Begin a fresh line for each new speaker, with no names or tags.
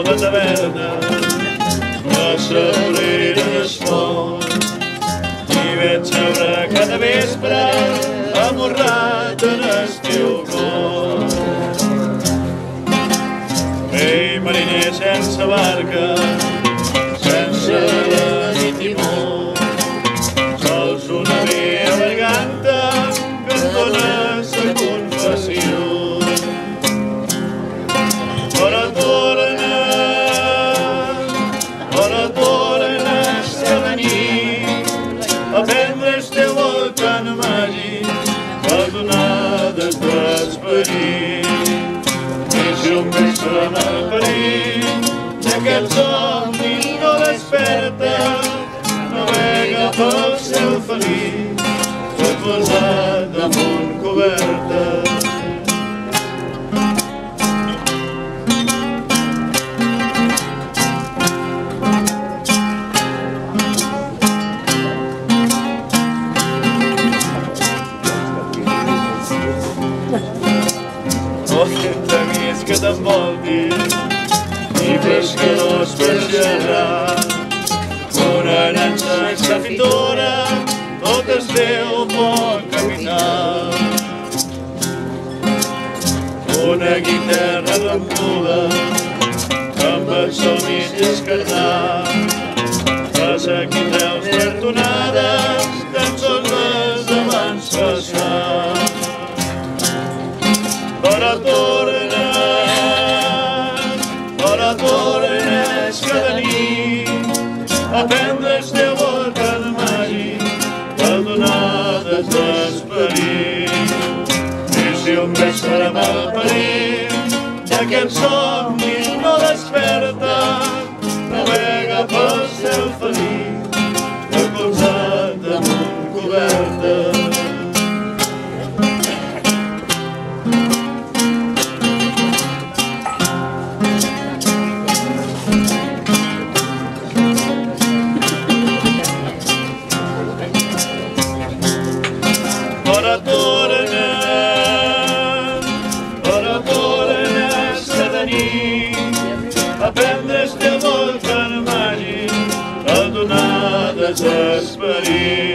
de taverna, la saborera d'esport, i veig seure cada vespre amorrat en el teu cor. Ei, mariner sense barca, sense ni timó, sols una via garganta que et dona sa confessió. Ora tornes a venir a prendre el teu voltant màgic per donar d'esperit. I si un vespre mal parit d'aquest somni no desperta, navega pel cel feliç reposat damunt coberta. Amics que t'envoltin i pescadors per xerrar, una llança extrafitora, tot el teu bon capital. Una guitarra rampuda amb els somnis descarnats, les equitreus cartonades tan sols les abans passat. Ora tornes cada nit a prendre el teu voltant màgic per donar d'esperit. I si un vespre mal parit d'aquest somni no desperta, navega pel cel feliç recolzat damunt coberta. Ora tornes cada nit a prendre el teu voltant màgic a donar d'esperit.